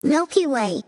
Milky Way.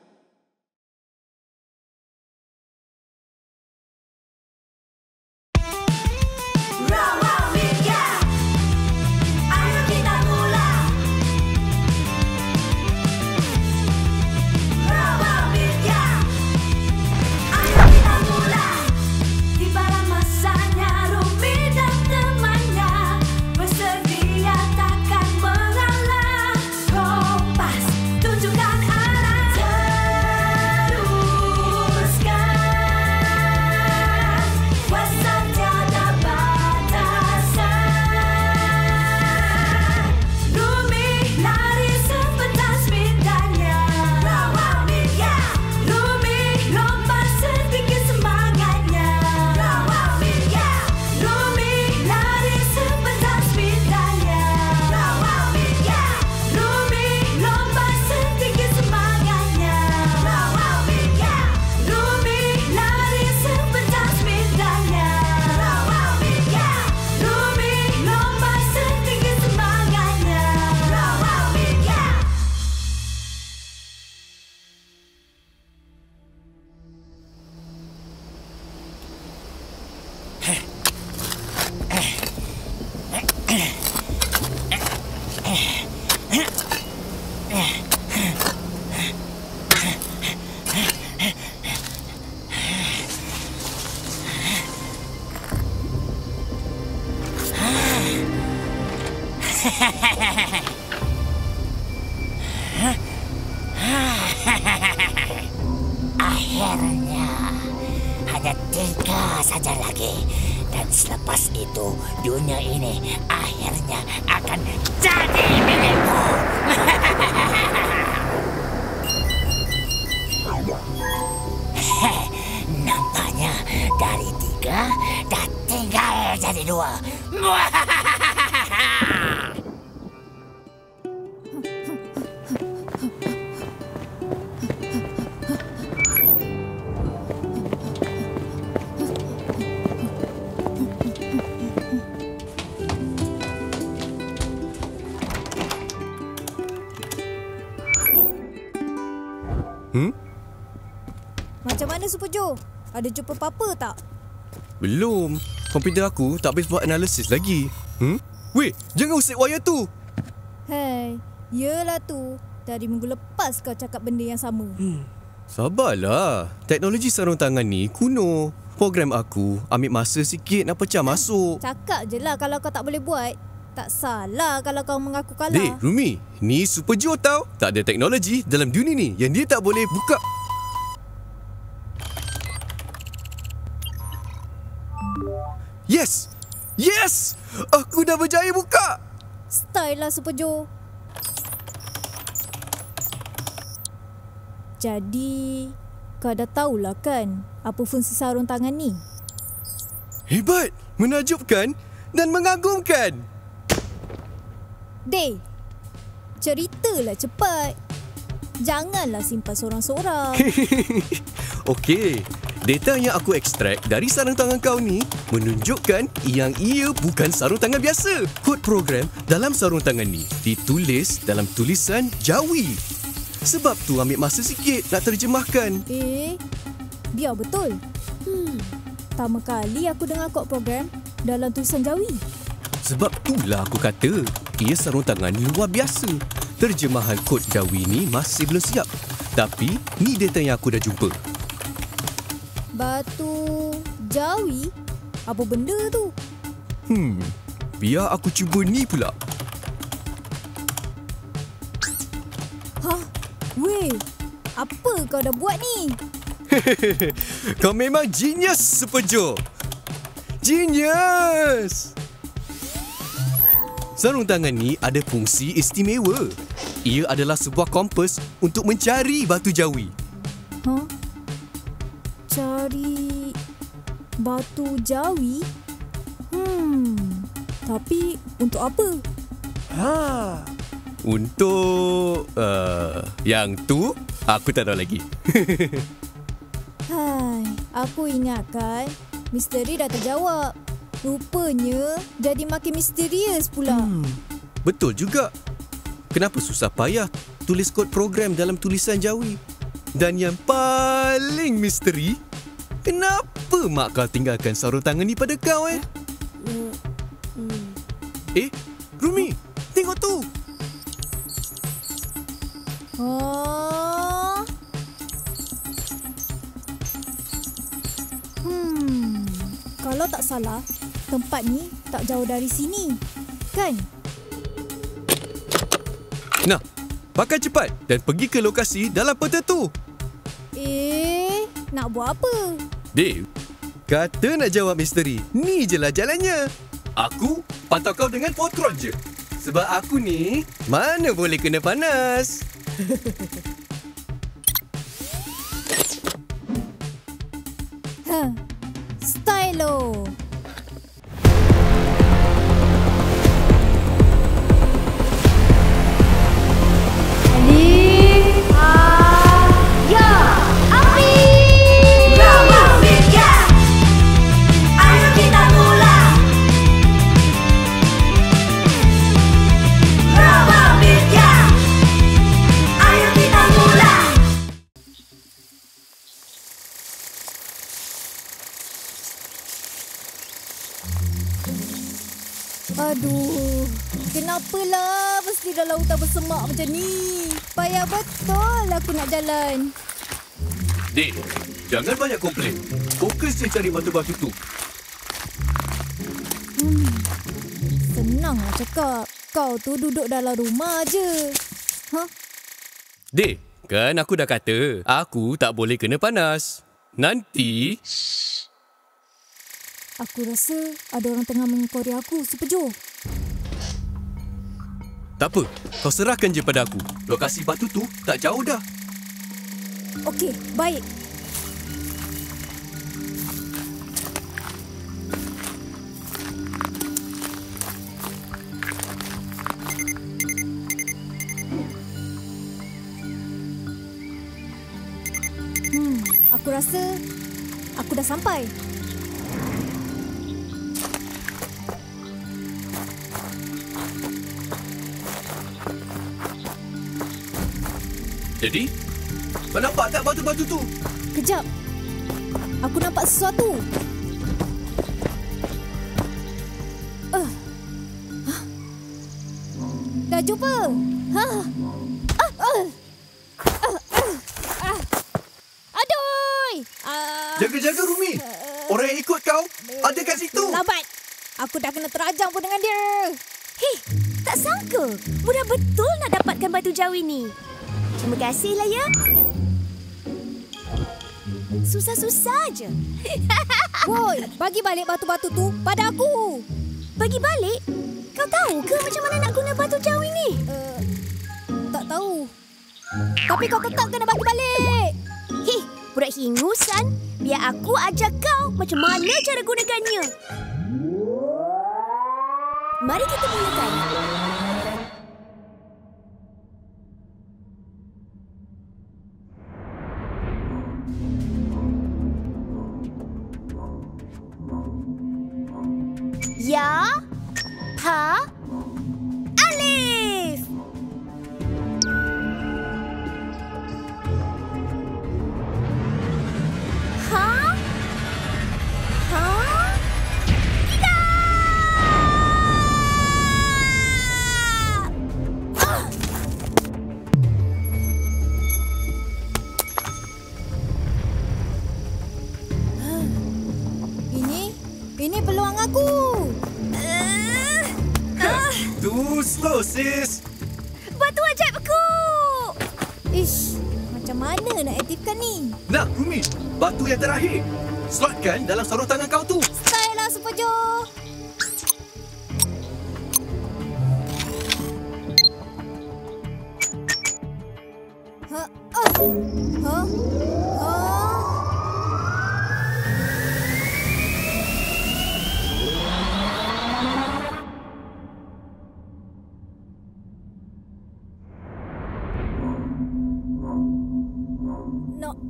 Akhirnya, hanya 3 saja lagi. Dan selepas itu, dunia ini akhirnya akan jadi milikku. Nampaknya dari 3 dah tinggal jadi 2. Macam mana Super Joe? Ada jumpa apa-apa tak? Belum. Komputer aku tak habis buat analisis lagi. Weh, jangan usik wayar tu. Hei, yelah tu. Dari minggu lepas kau cakap benda yang sama. Sabarlah. Teknologi sarung tangan ni kuno. Program aku ambil masa sikit nak pecah masuk. Cakap je lah kalau kau tak boleh buat. Tak salah kalau kau mengaku kalah. Dek, Rumi, ni Super Joe tau. Tak ada teknologi dalam dunia ni yang dia tak boleh buka. Yes! Yes! Aku dah berjaya buka! Style lah Super Joe. Jadi, kau dah tahulah kan apa fungsi sarung tangan ni? Hebat! Menakjubkan dan mengagumkan! Dey, ceritalah cepat. Janganlah simpan sorang-sorang. Okey, data yang aku ekstrak dari sarung tangan kau ni menunjukkan yang ia bukan sarung tangan biasa. Kod program dalam sarung tangan ni ditulis dalam tulisan Jawi. Sebab tu ambil masa sikit nak terjemahkan. Biar betul. Pertama kali aku dengar kod program dalam tulisan Jawi. Sebab itulah aku kata, ia sarung tangan luar biasa. Terjemahan kod Jawi ni masih belum siap. Tapi, ni data yang aku dah jumpa. Batu Jawi? Apa benda tu? Biar aku cuba ni pula. Weh, apa kau dah buat ni? Kau memang genius, Super Joe. Genius! Sarung tangan ni ada fungsi istimewa. Ia adalah sebuah kompas untuk mencari batu jawi. Cari batu jawi? Tapi untuk apa? Untuk... yang tu, aku tak tahu lagi. Hai, aku ingatkan misteri dah terjawab. Rupanya jadi makin misterius pula. Betul juga. Kenapa susah payah tulis kod program dalam tulisan Jawi. Dan yang paling misteri, kenapa mak kau tinggalkan sarung tangan ni pada kau Rumi, tengok tu. Oh. Kalau tak salah, tempat ni tak jauh dari sini, kan? Nah, pakai cepat dan pergi ke lokasi dalam peta tu. Nak buat apa? Dave, kata nak jawab misteri, ni je lah jalannya. Aku pantau kau dengan fotron je. Sebab aku ni mana boleh kena panas. Stylo. Aduh, kenapalah mesti dalam hutan bersemak macam ni? Payah betul aku nak jalan. Dave, jangan banyak komplain. Fokus je cari batu-batu tu. Senanglah cakap. Kau tu duduk dalam rumah je. Dave, kan aku dah kata, aku tak boleh kena panas. Nanti... Aku rasa ada orang tengah mengekori aku, Super-Jo. Tak apa, kau serahkan je pada aku. Lokasi batu tu tak jauh dah. Okey, baik. Aku rasa aku dah sampai. Jadi, kau nampak tak batu-batu tu? Kejap. Aku nampak sesuatu. Dah jumpa. Aduh! Jaga-jaga, Rumi. Orang yang ikut kau ada kat situ. Lambat. Aku dah kena terajang pun dengan dia. Hei, tak sangka. Mudah betul nak dapatkan batu Jawi ni. Terima kasihlah ya. Susah-susah je. Woi, bagi balik batu-batu tu pada aku. Bagi balik? Kau tahu ke macam mana nak guna batu Jawi ni? Tak tahu. Tapi kau tetap kena bagi balik. Hei, budak hingusan. Biar aku ajar kau macam mana cara gunakannya. Mari kita mulakan. Ya, ha, alif. Ha, ha, tidak. Ini peluang aku. Too slow, sis. Batu ajaibku. Ish, macam mana nak aktifkan ni? Nah, Rumi, batu yang terakhir. Slotkan dalam sarung tangan kau tu. Style lah, Super-Jo.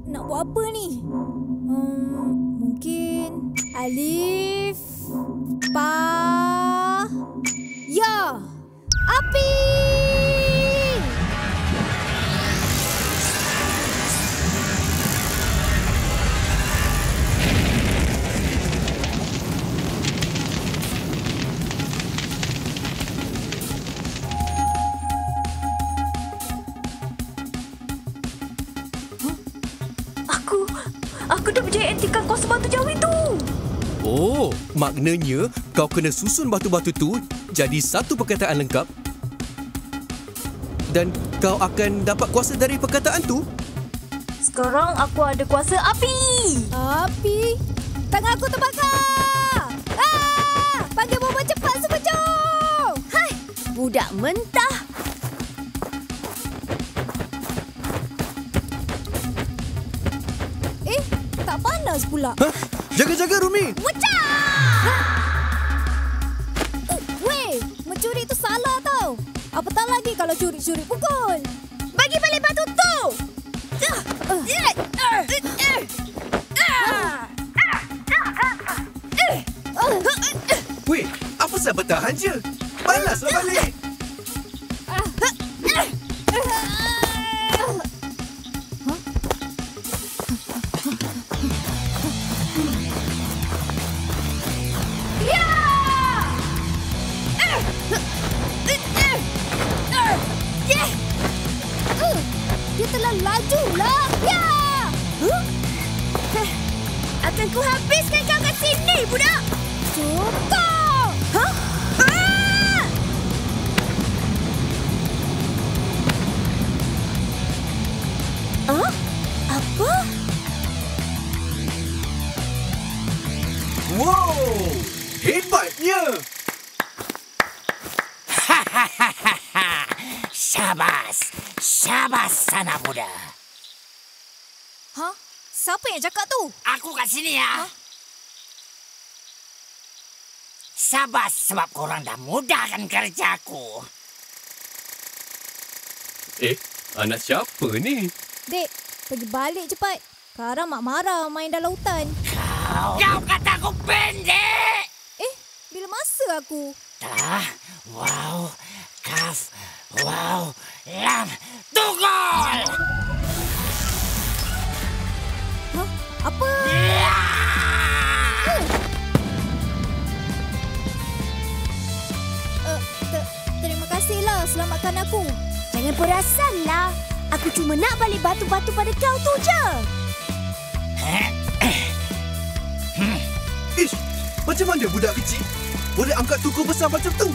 Nak buat apa ni? Mungkin alif, pa, ya, api. Aku dah berjaya antikan kuasa batu jauh itu. Oh, maknanya kau kena susun batu-batu tu jadi satu perkataan lengkap dan kau akan dapat kuasa dari perkataan tu. Sekarang aku ada kuasa api. Api? Tangan aku terbakar! Panggil bomba cepat, Super Joe! Hai, budak mentah. Tak panas pula. Jaga-jaga, Rumi! Weh, mencuri tu salah tau. Apatah lagi kalau curi-curi pukul. Bagi balik batu tu. Weh, apa saya bertahan je? Balaslah balik! Dia telah laju lah. Ya! Akan ku habiskan kau kat sini, budak. Cukup! Apa? Wow! Hebatnya! Syabas! Syabas, anak muda. Siapa yang cakap tu? Aku kat sini ya. Syabas sebab korang dah mudahkan kerjaku. Anak siapa ni? Dek, pergi balik cepat. Sekarang mak marah main dalam hutan. Kau kata aku pendek! Bila masa aku? Wow, kaf, wow, lam, tugol! Apa? Terima kasihlah selamatkan aku. Jangan perasanlah. Aku cuma nak balik batu-batu pada kau tu je. Ish, macam mana budak kecil boleh angkat tugu besar macam tu?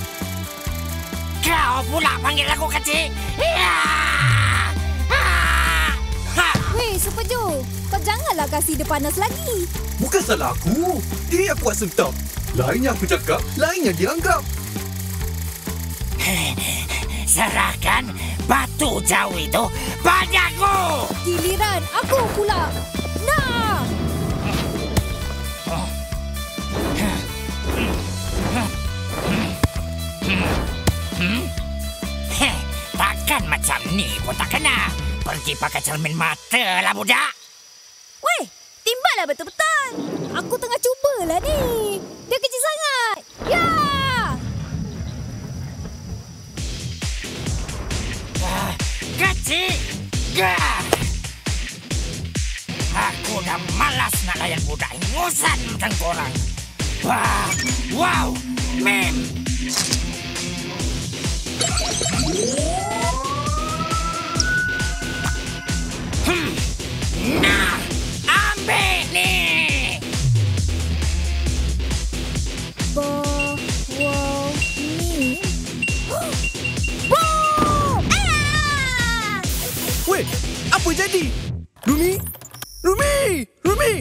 Kau pula panggil aku kecil? Weh, Super Joe, kau janganlah kasih dia panas lagi. Bukan salah aku. Dia yang kuat sentap. Lainnya aku cakap, lainnya dia anggap. Serahkan batu jauh itu padaku! Giliran aku pula. Nah! Takkan macam ni pun tak kena. Pergi pakai cermin mata lah budak. Weh, timbalah betul-betul. Aku tengah cubalah ni. Dia kecil sangat. Ya! Kecil! Aku dah malas nak layan budak ingusan macam korang. Wow! Mem! Nah! Ambil ni! Wow, ni. Weh, apa jadi? Rumi! Rumi! Rumi!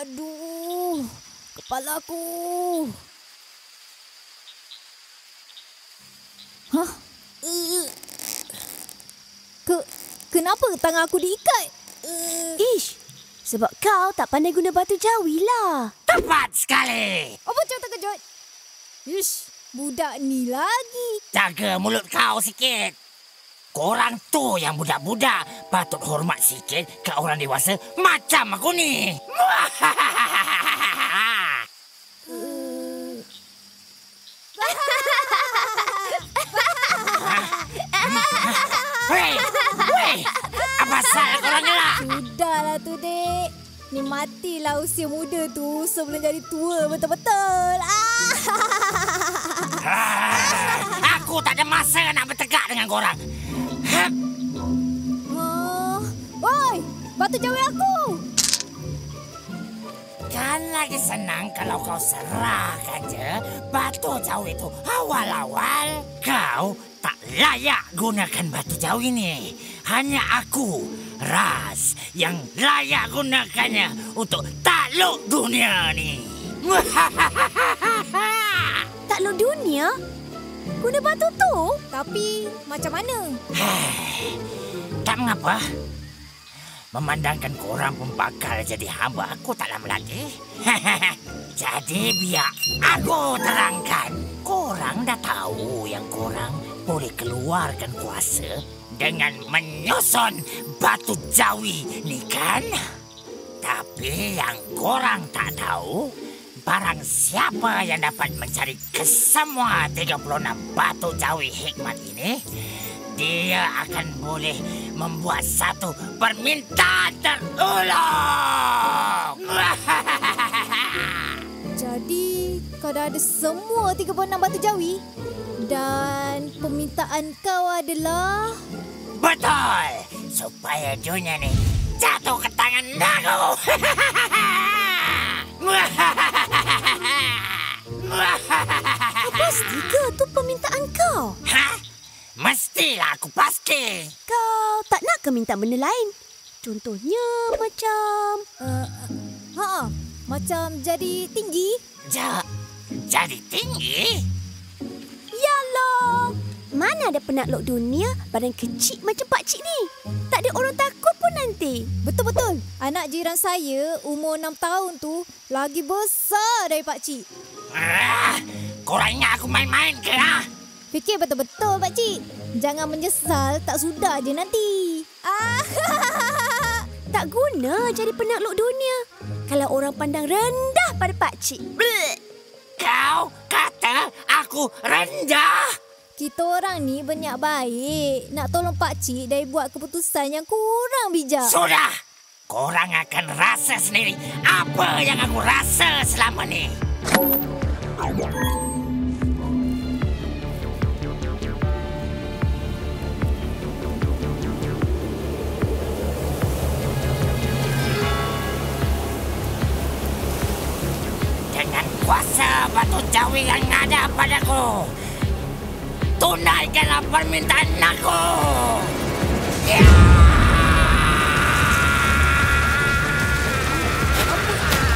Aduh, kepala aku. Kenapa tangan aku diikat? Ish, sebab kau tak pandai guna batu jawi lah. Tepat sekali! Apa cerita terkejut? Ish, budak ni lagi. Jaga mulut kau sikit. Korang tu yang budak-budak patut hormat sikit ke orang dewasa macam aku ni. Weh, apa salah korang gelak? Sudahlah tu, Dek. Ni matilah usia muda tu sebelum jadi tua betul-betul. Aku tak ada masa nak bertegak dengan korang. Woi, batu jawi aku. Kan lagi senang kalau kau serahkan je batu jawi itu awal-awal. Kau tak layak gunakan batu jawi ni. Hanya aku, Ras, yang layak gunakannya untuk takluk dunia ni. Takluk dunia? Guna batu tu? Tapi macam mana? Tak mengapa. Memandangkan korang pun bakal jadi hamba aku tak lama lagi. Jadi biar aku terangkan. Korang dah tahu yang korang boleh keluarkan kuasa dengan menyusun batu jawi ni kan? Tapi yang korang tak tahu, barang siapa yang dapat mencari kesemua 36 batu jawi hikmat ini, dia akan boleh membuat satu permintaan terulung. Jadi, kau dah ada semua 36 batu jawi? Dan permintaan kau adalah... Betul! Supaya dunia ni jatuh ke tangan aku. Pasti ke tu permintaan kau? Hah? Mestilah aku pasti. Kau tak nak ke minta benda lain? Contohnya macam... macam jadi tinggi? Jadi tinggi? Yalah! Mana ada penakluk dunia badan kecil macam pakcik ni? Tak ada orang takut pun nanti. Betul-betul. Anak jiran saya umur 6 tahun tu lagi besar dari pakcik. Korang ingat aku main-main ke? Fikir betul-betul, pakcik. Jangan menyesal, tak sudah je nanti. Tak guna jadi penakluk dunia kalau orang pandang rendah pada pakcik. Kau kata aku rendah? Kita orang ni berniat baik. Nak tolong pakcik dari buat keputusan yang kurang bijak. Sudah! Korang akan rasa sendiri apa yang aku rasa selama ni. Dengan kuasa batu jawi yang ada padaku, tunaikanlah permintaan aku.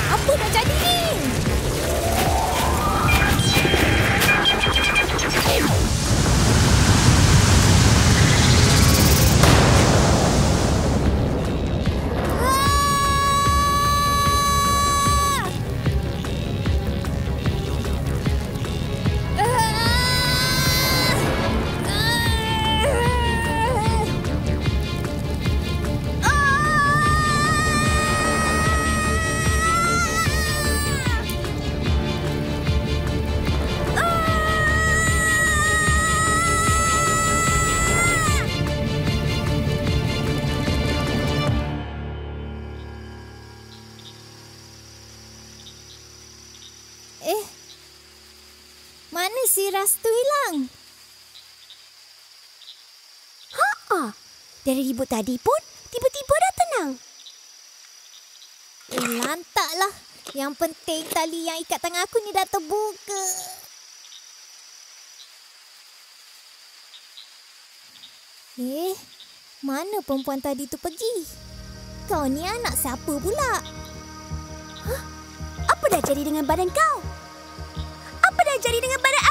Apa nak jadi ni? Mana si Ras tu hilang? Dari ribut tadi pun tiba-tiba dah tenang. Lantaklah. Yang penting tali yang ikat tangan aku ni dah terbuka. Mana perempuan tadi tu pergi? Kau ni anak siapa pula? Apa dah jadi dengan badan kau? Apa dah jadi dengan badan